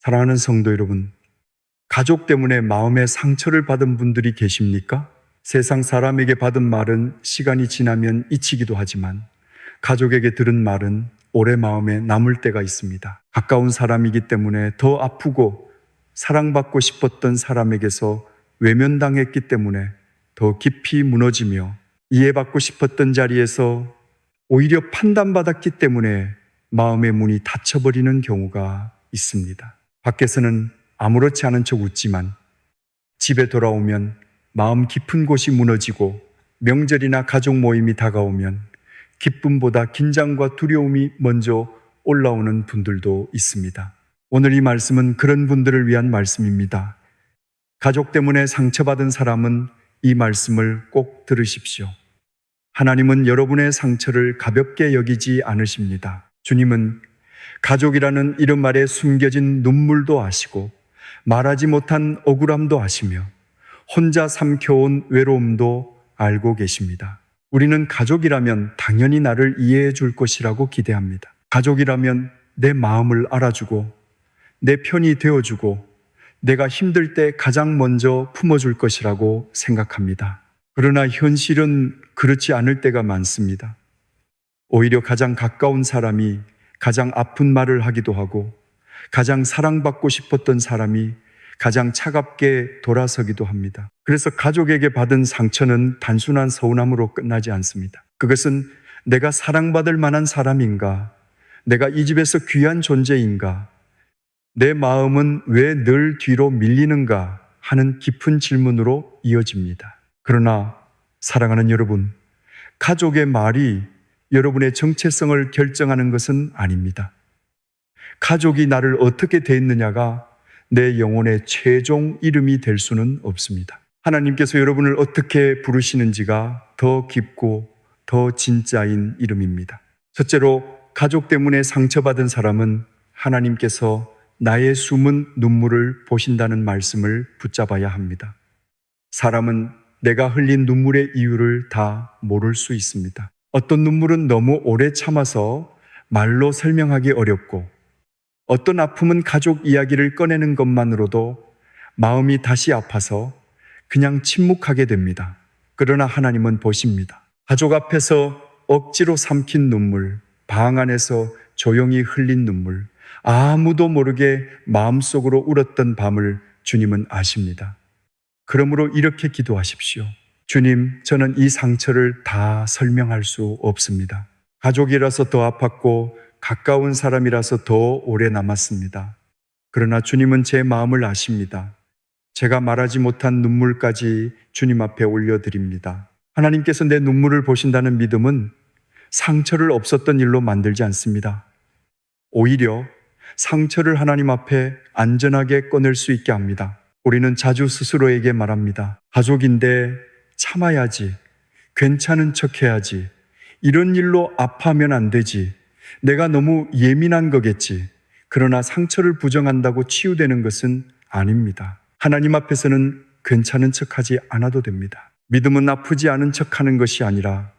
사랑하는 성도 여러분, 가족 때문에 마음의 상처를 받은 분들이 계십니까? 세상 사람에게 받은 말은 시간이 지나면 잊히기도 하지만 가족에게 들은 말은 오래 마음에 남을 때가 있습니다. 가까운 사람이기 때문에 더 아프고 사랑받고 싶었던 사람에게서 외면당했기 때문에 더 깊이 무너지며 이해받고 싶었던 자리에서 오히려 판단받았기 때문에 마음의 문이 닫혀버리는 경우가 있습니다. 밖에서는 아무렇지 않은 척 웃지만 집에 돌아오면 마음 깊은 곳이 무너지고 명절이나 가족 모임이 다가오면 기쁨보다 긴장과 두려움이 먼저 올라오는 분들도 있습니다. 오늘 이 말씀은 그런 분들을 위한 말씀입니다. 가족 때문에 상처받은 사람은 이 말씀을 꼭 들으십시오. 하나님은 여러분의 상처를 가볍게 여기지 않으십니다. 주님은 가족이라는 이름 아래 숨겨진 눈물도 아시고 말하지 못한 억울함도 아시며 혼자 삼켜온 외로움도 알고 계십니다. 우리는 가족이라면 당연히 나를 이해해 줄 것이라고 기대합니다. 가족이라면 내 마음을 알아주고 내 편이 되어주고 내가 힘들 때 가장 먼저 품어줄 것이라고 생각합니다. 그러나 현실은 그렇지 않을 때가 많습니다. 오히려 가장 가까운 사람이 가장 아픈 말을 하기도 하고 가장 사랑받고 싶었던 사람이 가장 차갑게 돌아서기도 합니다. 그래서 가족에게 받은 상처는 단순한 서운함으로 끝나지 않습니다. 그것은 내가 사랑받을 만한 사람인가? 내가 이 집에서 귀한 존재인가? 내 마음은 왜 늘 뒤로 밀리는가? 하는 깊은 질문으로 이어집니다. 그러나 사랑하는 여러분, 가족의 말이 여러분의 정체성을 결정하는 것은 아닙니다. 가족이 나를 어떻게 대했느냐가 내 영혼의 최종 이름이 될 수는 없습니다. 하나님께서 여러분을 어떻게 부르시는지가 더 깊고 더 진짜인 이름입니다. 첫째로, 가족 때문에 상처받은 사람은 하나님께서 나의 숨은 눈물을 보신다는 말씀을 붙잡아야 합니다. 사람은 내가 흘린 눈물의 이유를 다 모를 수 있습니다. 어떤 눈물은 너무 오래 참아서 말로 설명하기 어렵고 어떤 아픔은 가족 이야기를 꺼내는 것만으로도 마음이 다시 아파서 그냥 침묵하게 됩니다. 그러나 하나님은 보십니다. 가족 앞에서 억지로 삼킨 눈물, 방 안에서 조용히 흘린 눈물, 아무도 모르게 마음속으로 울었던 밤을 주님은 아십니다. 그러므로 이렇게 기도하십시오. 주님, 저는 이 상처를 다 설명할 수 없습니다. 가족이라서 더 아팠고 가까운 사람이라서 더 오래 남았습니다. 그러나 주님은 제 마음을 아십니다. 제가 말하지 못한 눈물까지 주님 앞에 올려드립니다. 하나님께서 내 눈물을 보신다는 믿음은 상처를 없었던 일로 만들지 않습니다. 오히려 상처를 하나님 앞에 안전하게 꺼낼 수 있게 합니다. 우리는 자주 스스로에게 말합니다. 가족인데 참아야지, 괜찮은 척 해야지, 이런 일로 아파하면 안 되지, 내가 너무 예민한 거겠지. 그러나 상처를 부정한다고 치유되는 것은 아닙니다. 하나님 앞에서는 괜찮은 척하지 않아도 됩니다. 믿음은 아프지 않은 척하는 것이 아니라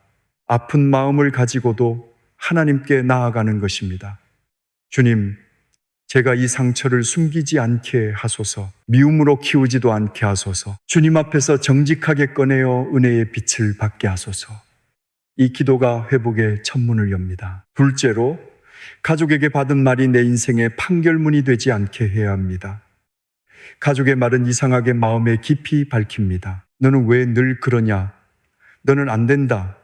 아픈 마음을 가지고도 하나님께 나아가는 것입니다. 주님, 제가 이 상처를 숨기지 않게 하소서, 미움으로 키우지도 않게 하소서, 주님 앞에서 정직하게 꺼내어 은혜의 빛을 받게 하소서. 이 기도가 회복의 천문을 엽니다. 둘째로, 가족에게 받은 말이 내 인생의 판결문이 되지 않게 해야 합니다. 가족의 말은 이상하게 마음에 깊이 밝힙니다. 너는 왜 늘 그러냐? 너는 안 된다.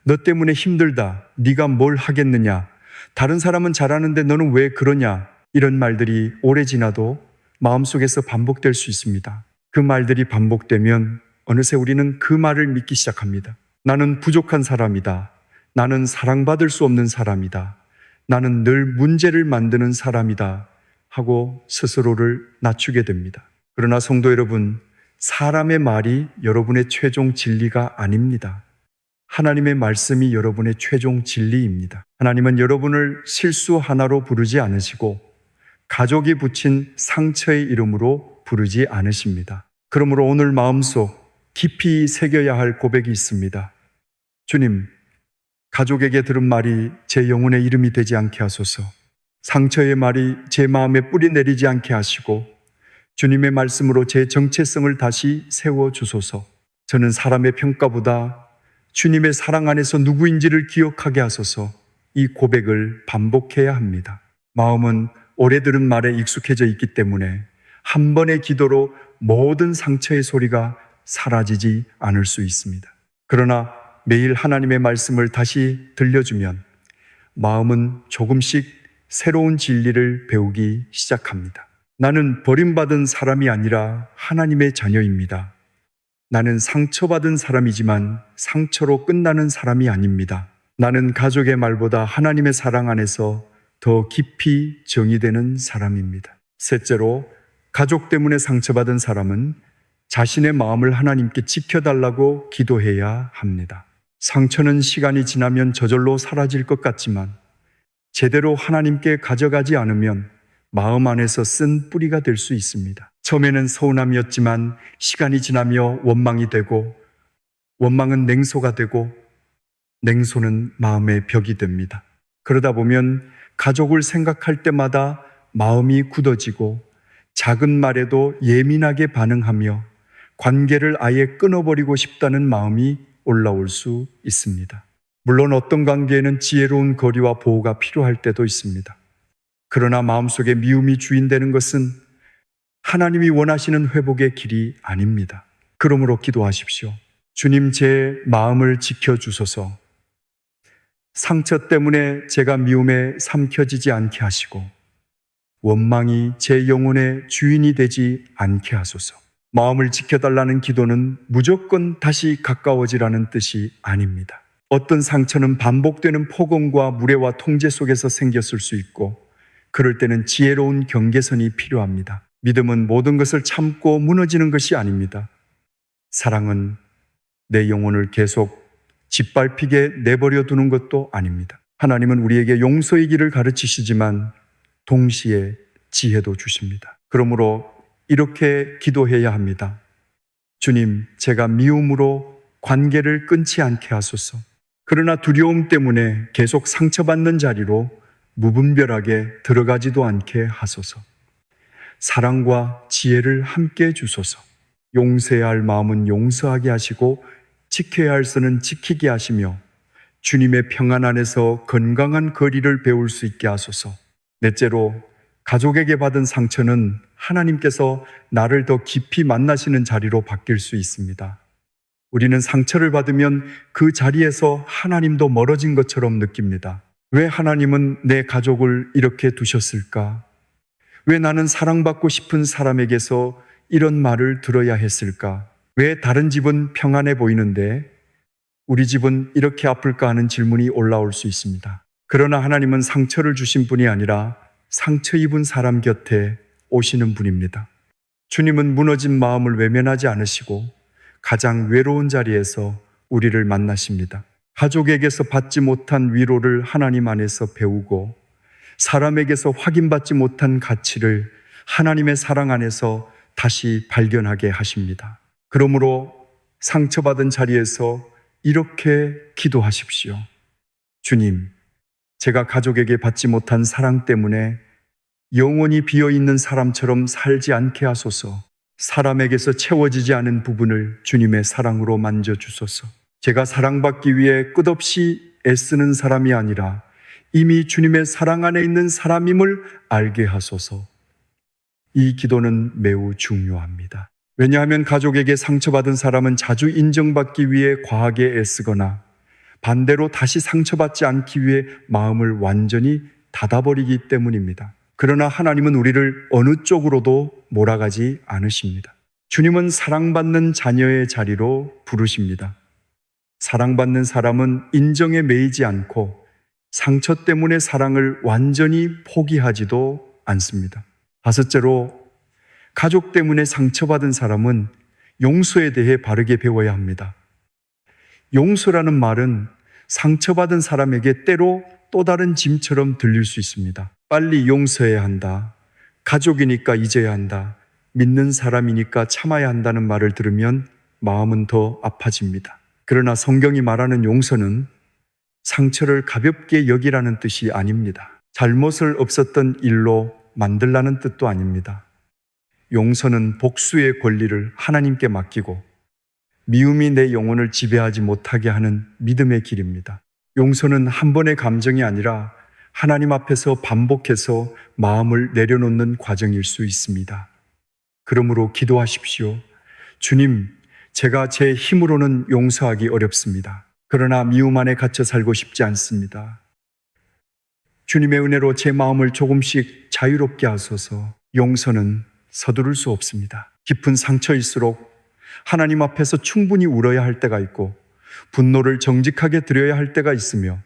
너 때문에 힘들다. 네가 뭘 하겠느냐? 다른 사람은 잘하는데 너는 왜 그러냐? 이런 말들이 오래 지나도 마음속에서 반복될 수 있습니다. 그 말들이 반복되면 어느새 우리는 그 말을 믿기 시작합니다. 나는 부족한 사람이다. 나는 사랑받을 수 없는 사람이다. 나는 늘 문제를 만드는 사람이다. 하고 스스로를 낮추게 됩니다. 그러나 성도 여러분, 사람의 말이 여러분의 최종 진리가 아닙니다. 하나님의 말씀이 여러분의 최종 진리입니다. 하나님은 여러분을 실수 하나로 부르지 않으시고 가족이 붙인 상처의 이름으로 부르지 않으십니다. 그러므로 오늘 마음속 깊이 새겨야 할 고백이 있습니다. 주님, 가족에게 들은 말이 제 영혼의 이름이 되지 않게 하소서. 상처의 말이 제 마음에 뿌리 내리지 않게 하시고 주님의 말씀으로 제 정체성을 다시 세워주소서. 저는 사람의 평가보다 주님의 사랑 안에서 누구인지를 기억하게 하소서. 이 고백을 반복해야 합니다. 마음은 오래 들은 말에 익숙해져 있기 때문에 한 번의 기도로 모든 상처의 소리가 사라지지 않을 수 있습니다. 그러나 매일 하나님의 말씀을 다시 들려주면 마음은 조금씩 새로운 진리를 배우기 시작합니다. 나는 버림받은 사람이 아니라 하나님의 자녀입니다. 나는 상처받은 사람이지만 상처로 끝나는 사람이 아닙니다. 나는 가족의 말보다 하나님의 사랑 안에서 더 깊이 정의되는 사람입니다. 셋째로, 가족 때문에 상처받은 사람은 자신의 마음을 하나님께 지켜달라고 기도해야 합니다. 상처는 시간이 지나면 저절로 사라질 것 같지만 제대로 하나님께 가져가지 않으면 마음 안에서 쓴 뿌리가 될 수 있습니다. 처음에는 서운함이었지만 시간이 지나며 원망이 되고, 원망은 냉소가 되고, 냉소는 마음의 벽이 됩니다. 그러다 보면 가족을 생각할 때마다 마음이 굳어지고 작은 말에도 예민하게 반응하며 관계를 아예 끊어버리고 싶다는 마음이 올라올 수 있습니다. 물론 어떤 관계에는 지혜로운 거리와 보호가 필요할 때도 있습니다. 그러나 마음속에 미움이 주인되는 것은 하나님이 원하시는 회복의 길이 아닙니다. 그러므로 기도하십시오. 주님, 제 마음을 지켜주소서. 상처 때문에 제가 미움에 삼켜지지 않게 하시고 원망이 제 영혼의 주인이 되지 않게 하소서. 마음을 지켜달라는 기도는 무조건 다시 가까워지라는 뜻이 아닙니다. 어떤 상처는 반복되는 폭언과 무례와 통제 속에서 생겼을 수 있고, 그럴 때는 지혜로운 경계선이 필요합니다. 믿음은 모든 것을 참고 무너지는 것이 아닙니다. 사랑은 내 영혼을 계속 짓밟히게 내버려 두는 것도 아닙니다. 하나님은 우리에게 용서의 길을 가르치시지만 동시에 지혜도 주십니다. 그러므로 이렇게 기도해야 합니다. 주님, 제가 미움으로 관계를 끊지 않게 하소서. 그러나 두려움 때문에 계속 상처받는 자리로 무분별하게 들어가지도 않게 하소서. 사랑과 지혜를 함께 주소서. 용서해야 할 마음은 용서하게 하시고 지켜야 할 선은 지키게 하시며 주님의 평안 안에서 건강한 거리를 배울 수 있게 하소서. 넷째로, 가족에게 받은 상처는 하나님께서 나를 더 깊이 만나시는 자리로 바뀔 수 있습니다. 우리는 상처를 받으면 그 자리에서 하나님도 멀어진 것처럼 느낍니다. 왜 하나님은 내 가족을 이렇게 두셨을까? 왜 나는 사랑받고 싶은 사람에게서 이런 말을 들어야 했을까? 왜 다른 집은 평안해 보이는데 우리 집은 이렇게 아플까 하는 질문이 올라올 수 있습니다. 그러나 하나님은 상처를 주신 분이 아니라 상처 입은 사람 곁에 오시는 분입니다. 주님은 무너진 마음을 외면하지 않으시고 가장 외로운 자리에서 우리를 만나십니다. 가족에게서 받지 못한 위로를 하나님 안에서 배우고 사람에게서 확인받지 못한 가치를 하나님의 사랑 안에서 다시 발견하게 하십니다. 그러므로 상처받은 자리에서 이렇게 기도하십시오. 주님, 제가 가족에게 받지 못한 사랑 때문에 영원히 비어있는 사람처럼 살지 않게 하소서. 사람에게서 채워지지 않은 부분을 주님의 사랑으로 만져주소서. 제가 사랑받기 위해 끝없이 애쓰는 사람이 아니라 이미 주님의 사랑 안에 있는 사람임을 알게 하소서. 이 기도는 매우 중요합니다. 왜냐하면 가족에게 상처받은 사람은 자주 인정받기 위해 과하게 애쓰거나 반대로 다시 상처받지 않기 위해 마음을 완전히 닫아버리기 때문입니다. 그러나 하나님은 우리를 어느 쪽으로도 몰아가지 않으십니다. 주님은 사랑받는 자녀의 자리로 부르십니다. 사랑받는 사람은 인정에 매이지 않고 상처 때문에 사랑을 완전히 포기하지도 않습니다. 다섯째로, 가족 때문에 상처받은 사람은 용서에 대해 바르게 배워야 합니다. 용서라는 말은 상처받은 사람에게 때로 또 다른 짐처럼 들릴 수 있습니다. 빨리 용서해야 한다. 가족이니까 잊어야 한다. 믿는 사람이니까 참아야 한다는 말을 들으면 마음은 더 아파집니다. 그러나 성경이 말하는 용서는 상처를 가볍게 여기라는 뜻이 아닙니다. 잘못을 없었던 일로 만들라는 뜻도 아닙니다. 용서는 복수의 권리를 하나님께 맡기고 미움이 내 영혼을 지배하지 못하게 하는 믿음의 길입니다. 용서는 한 번의 감정이 아니라 하나님 앞에서 반복해서 마음을 내려놓는 과정일 수 있습니다. 그러므로 기도하십시오. 주님, 제가 제 힘으로는 용서하기 어렵습니다. 그러나 미움 안에 갇혀 살고 싶지 않습니다. 주님의 은혜로 제 마음을 조금씩 자유롭게 하소서. 용서는 서두를 수 없습니다. 깊은 상처일수록 하나님 앞에서 충분히 울어야 할 때가 있고 분노를 정직하게 드려야 할 때가 있으며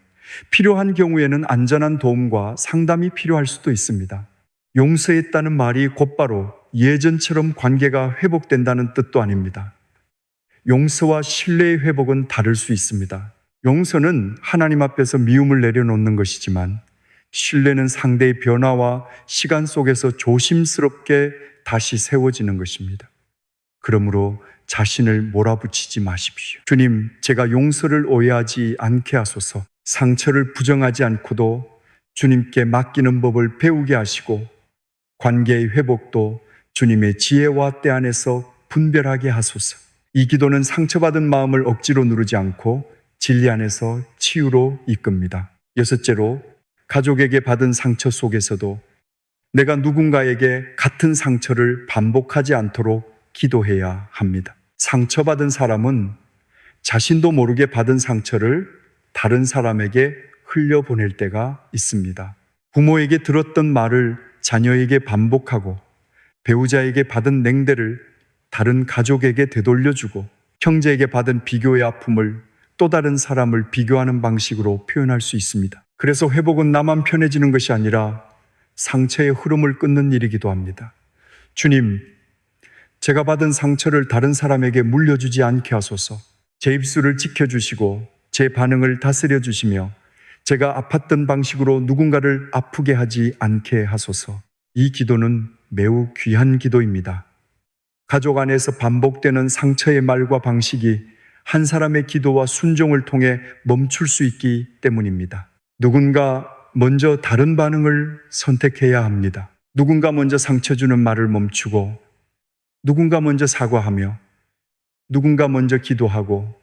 필요한 경우에는 안전한 도움과 상담이 필요할 수도 있습니다. 용서했다는 말이 곧바로 예전처럼 관계가 회복된다는 뜻도 아닙니다. 용서와 신뢰의 회복은 다를 수 있습니다. 용서는 하나님 앞에서 미움을 내려놓는 것이지만 신뢰는 상대의 변화와 시간 속에서 조심스럽게 다시 세워지는 것입니다. 그러므로 자신을 몰아붙이지 마십시오. 주님, 제가 용서를 오해하지 않게 하소서. 상처를 부정하지 않고도 주님께 맡기는 법을 배우게 하시고 관계의 회복도 주님의 지혜와 때 안에서 분별하게 하소서. 이 기도는 상처받은 마음을 억지로 누르지 않고 진리 안에서 치유로 이끕니다. 여섯째로, 가족에게 받은 상처 속에서도 내가 누군가에게 같은 상처를 반복하지 않도록 기도해야 합니다. 상처받은 사람은 자신도 모르게 받은 상처를 다른 사람에게 흘려보낼 때가 있습니다. 부모에게 들었던 말을 자녀에게 반복하고 배우자에게 받은 냉대를 다른 가족에게 되돌려주고 형제에게 받은 비교의 아픔을 또 다른 사람을 비교하는 방식으로 표현할 수 있습니다. 그래서 회복은 나만 편해지는 것이 아니라 상처의 흐름을 끊는 일이기도 합니다. 주님, 제가 받은 상처를 다른 사람에게 물려주지 않게 하소서. 제 입술을 지켜주시고 제 반응을 다스려 주시며 제가 아팠던 방식으로 누군가를 아프게 하지 않게 하소서. 이 기도는 매우 귀한 기도입니다. 가족 안에서 반복되는 상처의 말과 방식이 한 사람의 기도와 순종을 통해 멈출 수 있기 때문입니다. 누군가 먼저 다른 반응을 선택해야 합니다. 누군가 먼저 상처 주는 말을 멈추고 누군가 먼저 사과하며 누군가 먼저 기도하고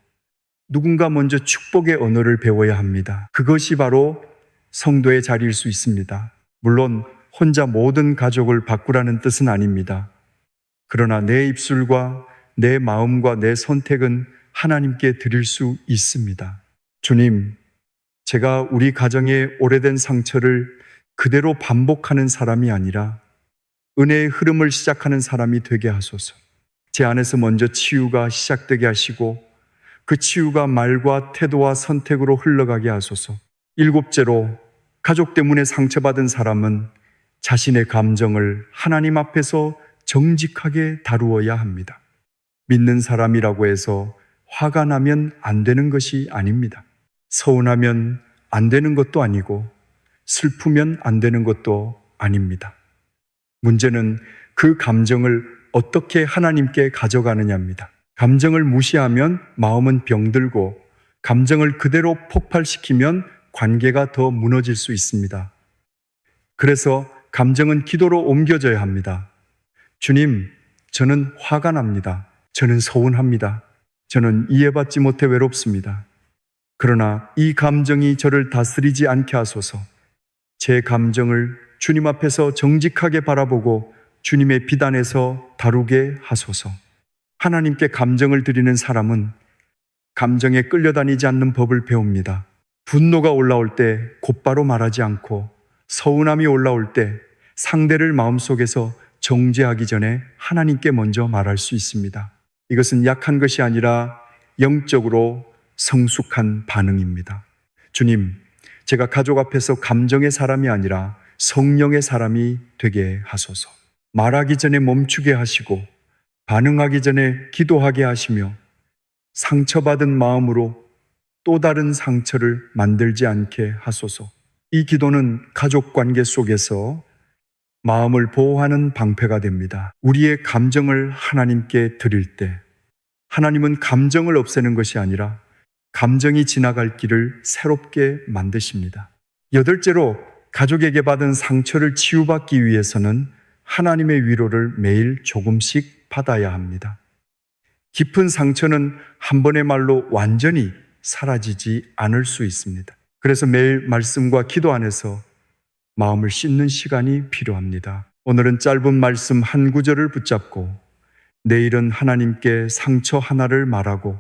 누군가 먼저 축복의 언어를 배워야 합니다. 그것이 바로 성도의 자리일 수 있습니다. 물론 혼자 모든 가족을 바꾸라는 뜻은 아닙니다. 그러나 내 입술과 내 마음과 내 선택은 하나님께 드릴 수 있습니다. 주님, 제가 우리 가정의 오래된 상처를 그대로 반복하는 사람이 아니라 은혜의 흐름을 시작하는 사람이 되게 하소서. 제 안에서 먼저 치유가 시작되게 하시고 그 치유가 말과 태도와 선택으로 흘러가게 하소서. 일곱째로, 가족 때문에 상처받은 사람은 자신의 감정을 하나님 앞에서 정직하게 다루어야 합니다. 믿는 사람이라고 해서 화가 나면 안 되는 것이 아닙니다. 서운하면 안 되는 것도 아니고 슬프면 안 되는 것도 아닙니다. 문제는 그 감정을 어떻게 하나님께 가져가느냐입니다. 감정을 무시하면 마음은 병들고 감정을 그대로 폭발시키면 관계가 더 무너질 수 있습니다. 그래서 감정은 기도로 옮겨져야 합니다. 주님, 저는 화가 납니다. 저는 서운합니다. 저는 이해받지 못해 외롭습니다. 그러나 이 감정이 저를 다스리지 않게 하소서. 제 감정을 주님 앞에서 정직하게 바라보고 주님의 비단에서 다루게 하소서. 하나님께 감정을 드리는 사람은 감정에 끌려다니지 않는 법을 배웁니다. 분노가 올라올 때 곧바로 말하지 않고 서운함이 올라올 때 상대를 마음속에서 정죄하기 전에 하나님께 먼저 말할 수 있습니다. 이것은 약한 것이 아니라 영적으로 성숙한 반응입니다. 주님, 제가 가족 앞에서 감정의 사람이 아니라 성령의 사람이 되게 하소서. 말하기 전에 멈추게 하시고 반응하기 전에 기도하게 하시며 상처받은 마음으로 또 다른 상처를 만들지 않게 하소서. 이 기도는 가족 관계 속에서 마음을 보호하는 방패가 됩니다. 우리의 감정을 하나님께 드릴 때 하나님은 감정을 없애는 것이 아니라 감정이 지나갈 길을 새롭게 만드십니다. 여덟째로, 가족에게 받은 상처를 치유받기 위해서는 하나님의 위로를 매일 조금씩 받아야 합니다. 깊은 상처는 한 번의 말로 완전히 사라지지 않을 수 있습니다. 그래서 매일 말씀과 기도 안에서 마음을 씻는 시간이 필요합니다. 오늘은 짧은 말씀 한 구절을 붙잡고 내일은 하나님께 상처 하나를 말하고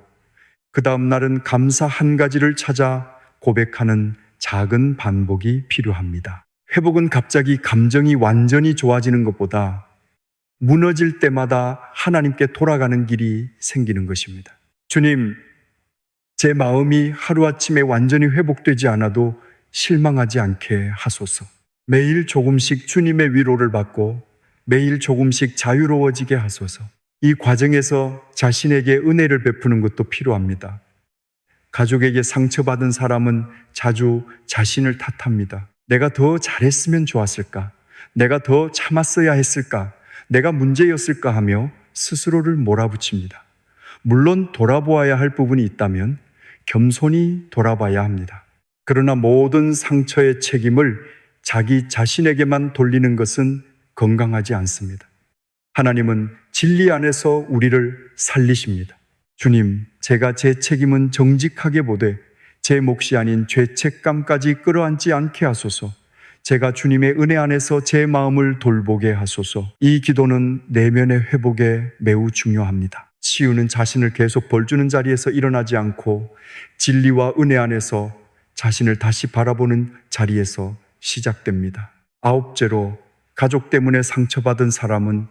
그 다음 날은 감사 한 가지를 찾아 고백하는 작은 반복이 필요합니다. 회복은 갑자기 감정이 완전히 좋아지는 것보다 무너질 때마다 하나님께 돌아가는 길이 생기는 것입니다. 주님, 제 마음이 하루아침에 완전히 회복되지 않아도 실망하지 않게 하소서. 매일 조금씩 주님의 위로를 받고 매일 조금씩 자유로워지게 하소서. 이 과정에서 자신에게 은혜를 베푸는 것도 필요합니다. 가족에게 상처받은 사람은 자주 자신을 탓합니다. 내가 더 잘했으면 좋았을까? 내가 더 참았어야 했을까? 내가 문제였을까 하며 스스로를 몰아붙입니다. 물론 돌아보아야 할 부분이 있다면 겸손히 돌아봐야 합니다. 그러나 모든 상처의 책임을 자기 자신에게만 돌리는 것은 건강하지 않습니다. 하나님은 진리 안에서 우리를 살리십니다. 주님, 제가 제 책임은 정직하게 보되 제 몫이 아닌 죄책감까지 끌어안지 않게 하소서. 제가 주님의 은혜 안에서 제 마음을 돌보게 하소서. 이 기도는 내면의 회복에 매우 중요합니다. 치유는 자신을 계속 벌주는 자리에서 일어나지 않고 진리와 은혜 안에서 자신을 다시 바라보는 자리에서 시작됩니다. 아홉째로, 가족 때문에 상처받은 사람은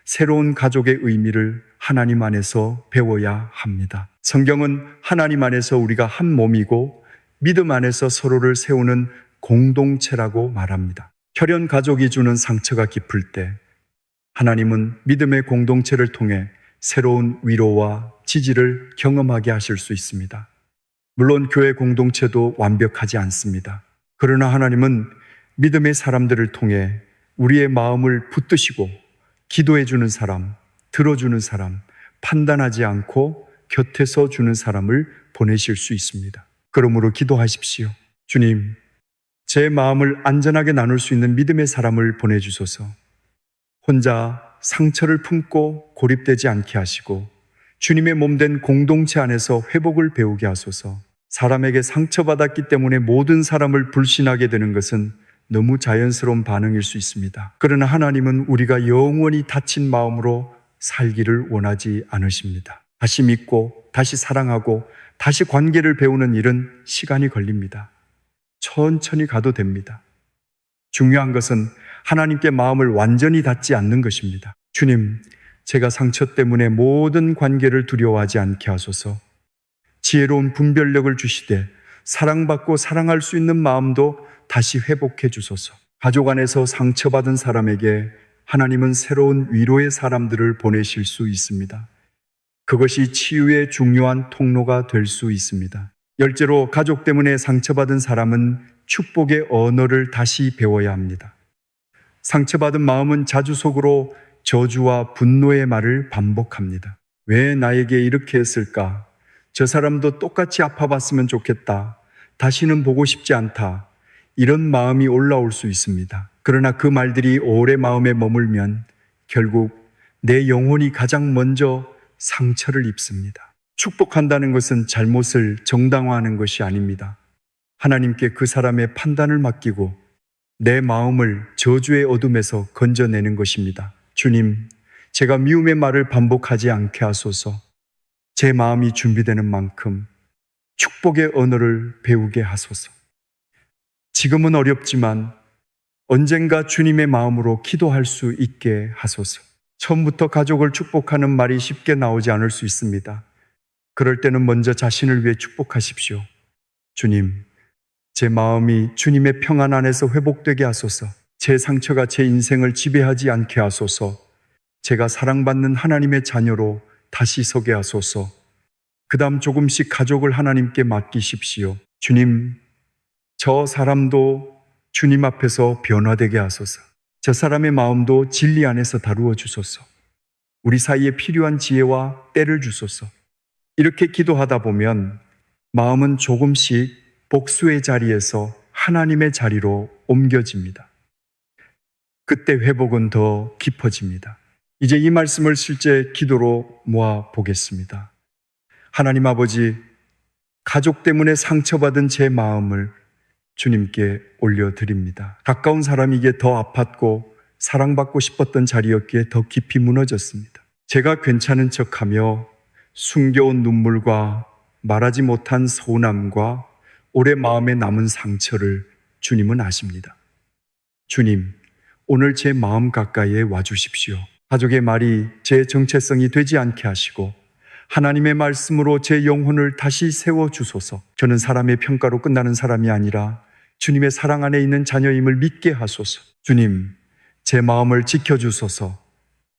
새로운 가족의 의미를 하나님 안에서 배워야 합니다. 성경은 하나님 안에서 우리가 한 몸이고 믿음 안에서 서로를 세우는 공동체라고 말합니다. 혈연 가족이 주는 상처가 깊을 때 하나님은 믿음의 공동체를 통해 새로운 위로와 지지를 경험하게 하실 수 있습니다. 물론 교회 공동체도 완벽하지 않습니다. 그러나 하나님은 믿음의 사람들을 통해 우리의 마음을 붙드시고 기도해 주는 사람, 들어주는 사람, 판단하지 않고 곁에서 주는 사람을 보내실 수 있습니다. 그러므로 기도하십시오. 주님, 제 마음을 안전하게 나눌 수 있는 믿음의 사람을 보내주소서. 혼자 상처를 품고 고립되지 않게 하시고 주님의 몸된 공동체 안에서 회복을 배우게 하소서. 사람에게 상처받았기 때문에 모든 사람을 불신하게 되는 것은 너무 자연스러운 반응일 수 있습니다. 그러나 하나님은 우리가 영원히 다친 마음으로 살기를 원하지 않으십니다. 다시 믿고 다시 사랑하고 다시 관계를 배우는 일은 시간이 걸립니다. 천천히 가도 됩니다. 중요한 것은 하나님께 마음을 완전히 닫지 않는 것입니다. 주님, 제가 상처 때문에 모든 관계를 두려워하지 않게 하소서. 지혜로운 분별력을 주시되 사랑받고 사랑할 수 있는 마음도 다시 회복해 주소서. 가족 안에서 상처받은 사람에게 하나님은 새로운 위로의 사람들을 보내실 수 있습니다. 그것이 치유의 중요한 통로가 될 수 있습니다. 열째로, 가족 때문에 상처받은 사람은 축복의 언어를 다시 배워야 합니다. 상처받은 마음은 자주 속으로 저주와 분노의 말을 반복합니다. 왜 나에게 이렇게 했을까? 저 사람도 똑같이 아파봤으면 좋겠다. 다시는 보고 싶지 않다. 이런 마음이 올라올 수 있습니다. 그러나 그 말들이 오래 마음에 머물면 결국 내 영혼이 가장 먼저 상처를 입습니다. 축복한다는 것은 잘못을 정당화하는 것이 아닙니다. 하나님께 그 사람의 판단을 맡기고 내 마음을 저주의 어둠에서 건져내는 것입니다. 주님, 제가 미움의 말을 반복하지 않게 하소서. 제 마음이 준비되는 만큼 축복의 언어를 배우게 하소서. 지금은 어렵지만 언젠가 주님의 마음으로 기도할 수 있게 하소서. 처음부터 가족을 축복하는 말이 쉽게 나오지 않을 수 있습니다. 그럴 때는 먼저 자신을 위해 축복하십시오. 주님, 제 마음이 주님의 평안 안에서 회복되게 하소서. 제 상처가 제 인생을 지배하지 않게 하소서. 제가 사랑받는 하나님의 자녀로 다시 서게 하소서. 그 다음 조금씩 가족을 하나님께 맡기십시오. 주님, 저 사람도 주님 앞에서 변화되게 하소서. 저 사람의 마음도 진리 안에서 다루어 주소서. 우리 사이에 필요한 지혜와 때를 주소서. 이렇게 기도하다 보면 마음은 조금씩 복수의 자리에서 하나님의 자리로 옮겨집니다. 그때 회복은 더 깊어집니다. 이제 이 말씀을 실제 기도로 모아 보겠습니다. 하나님 아버지, 가족 때문에 상처받은 제 마음을 주님께 올려드립니다. 가까운 사람에게 더 아팠고 사랑받고 싶었던 자리였기에 더 깊이 무너졌습니다. 제가 괜찮은 척하며 숨겨온 눈물과 말하지 못한 서운함과 오래 마음에 남은 상처를 주님은 아십니다. 주님, 오늘 제 마음 가까이에 와주십시오. 가족의 말이 제 정체성이 되지 않게 하시고 하나님의 말씀으로 제 영혼을 다시 세워주소서. 저는 사람의 평가로 끝나는 사람이 아니라 주님의 사랑 안에 있는 자녀임을 믿게 하소서. 주님, 제 마음을 지켜주소서.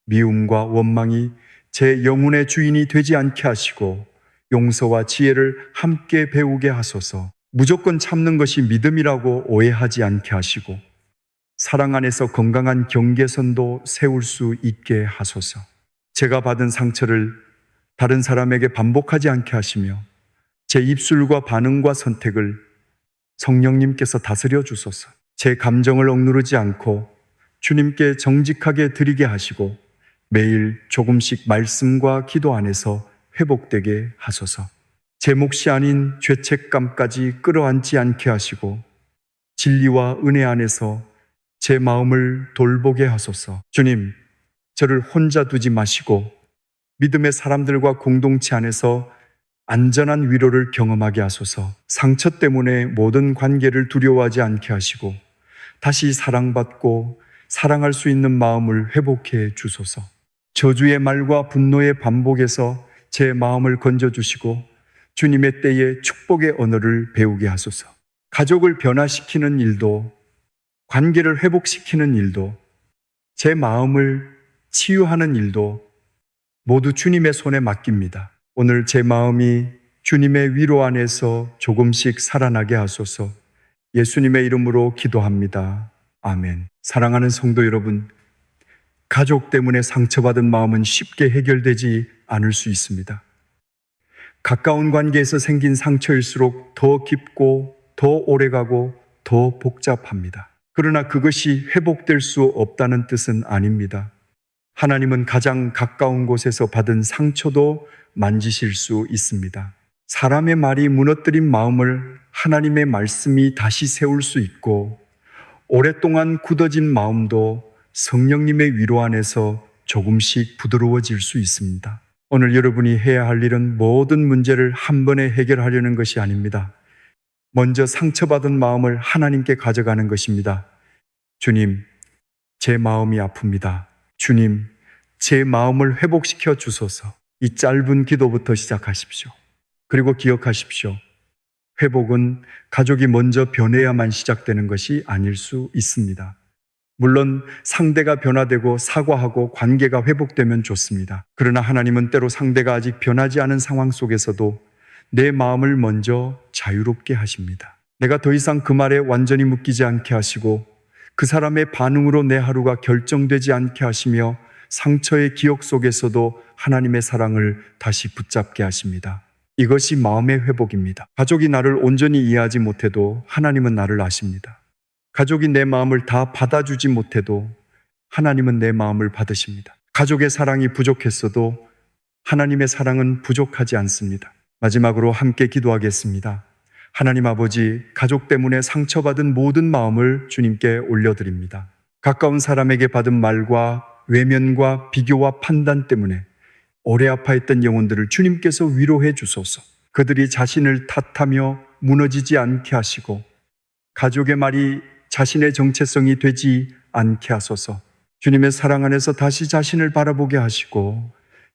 미움과 원망이 제 영혼의 주인이 되지 않게 하시고 용서와 지혜를 함께 배우게 하소서. 무조건 참는 것이 믿음이라고 오해하지 않게 하시고 사랑 안에서 건강한 경계선도 세울 수 있게 하소서. 제가 받은 상처를 다른 사람에게 반복하지 않게 하시며 제 입술과 반응과 선택을 성령님께서 다스려 주소서. 제 감정을 억누르지 않고 주님께 정직하게 드리게 하시고 매일 조금씩 말씀과 기도 안에서 회복되게 하소서. 제 몫이 아닌 죄책감까지 끌어안지 않게 하시고 진리와 은혜 안에서 제 마음을 돌보게 하소서. 주님, 저를 혼자 두지 마시고 믿음의 사람들과 공동체 안에서 안전한 위로를 경험하게 하소서. 상처 때문에 모든 관계를 두려워하지 않게 하시고 다시 사랑받고 사랑할 수 있는 마음을 회복해 주소서. 저주의 말과 분노의 반복에서 제 마음을 건져주시고 주님의 때에 축복의 언어를 배우게 하소서. 가족을 변화시키는 일도 관계를 회복시키는 일도 제 마음을 치유하는 일도 모두 주님의 손에 맡깁니다. 오늘 제 마음이 주님의 위로 안에서 조금씩 살아나게 하소서. 예수님의 이름으로 기도합니다. 아멘. 사랑하는 성도 여러분, 가족 때문에 상처받은 마음은 쉽게 해결되지 않을 수 있습니다. 가까운 관계에서 생긴 상처일수록 더 깊고 더 오래가고 더 복잡합니다. 그러나 그것이 회복될 수 없다는 뜻은 아닙니다. 하나님은 가장 가까운 곳에서 받은 상처도 만지실 수 있습니다. 사람의 말이 무너뜨린 마음을 하나님의 말씀이 다시 세울 수 있고 오랫동안 굳어진 마음도 성령님의 위로 안에서 조금씩 부드러워질 수 있습니다. 오늘 여러분이 해야 할 일은 모든 문제를 한 번에 해결하려는 것이 아닙니다. 먼저 상처받은 마음을 하나님께 가져가는 것입니다. 주님, 제 마음이 아픕니다. 주님, 제 마음을 회복시켜 주소서. 이 짧은 기도부터 시작하십시오. 그리고 기억하십시오. 회복은 가족이 먼저 변해야만 시작되는 것이 아닐 수 있습니다. 물론 상대가 변화되고 사과하고 관계가 회복되면 좋습니다. 그러나 하나님은 때로 상대가 아직 변하지 않은 상황 속에서도 내 마음을 먼저 자유롭게 하십니다. 내가 더 이상 그 말에 완전히 묶이지 않게 하시고 그 사람의 반응으로 내 하루가 결정되지 않게 하시며 상처의 기억 속에서도 하나님의 사랑을 다시 붙잡게 하십니다. 이것이 마음의 회복입니다. 가족이 나를 온전히 이해하지 못해도 하나님은 나를 아십니다. 가족이 내 마음을 다 받아주지 못해도 하나님은 내 마음을 받으십니다. 가족의 사랑이 부족했어도 하나님의 사랑은 부족하지 않습니다. 마지막으로 함께 기도하겠습니다. 하나님 아버지, 가족 때문에 상처받은 모든 마음을 주님께 올려드립니다. 가까운 사람에게 받은 말과 외면과 비교와 판단 때문에 오래 아파했던 영혼들을 주님께서 위로해 주소서. 그들이 자신을 탓하며 무너지지 않게 하시고 가족의 말이 자신의 정체성이 되지 않게 하소서. 주님의 사랑 안에서 다시 자신을 바라보게 하시고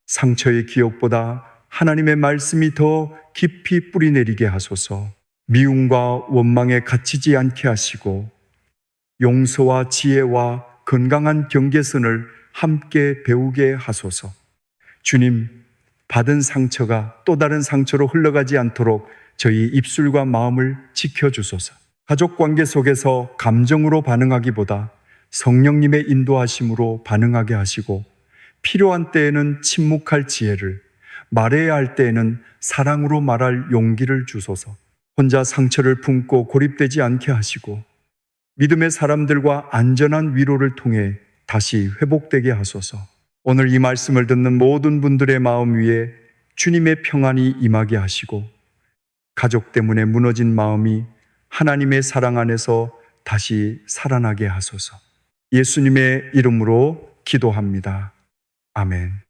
상처의 기억보다 하나님의 말씀이 더 깊이 뿌리내리게 하소서. 미움과 원망에 갇히지 않게 하시고 용서와 지혜와 건강한 경계선을 함께 배우게 하소서. 주님, 받은 상처가 또 다른 상처로 흘러가지 않도록 저희 입술과 마음을 지켜주소서. 가족 관계 속에서 감정으로 반응하기보다 성령님의 인도하심으로 반응하게 하시고 필요한 때에는 침묵할 지혜를, 말해야 할 때에는 사랑으로 말할 용기를 주소서. 혼자 상처를 품고 고립되지 않게 하시고 믿음의 사람들과 안전한 위로를 통해 다시 회복되게 하소서. 오늘 이 말씀을 듣는 모든 분들의 마음 위에 주님의 평안이 임하게 하시고 가족 때문에 무너진 마음이 하나님의 사랑 안에서 다시 살아나게 하소서. 예수님의 이름으로 기도합니다. 아멘.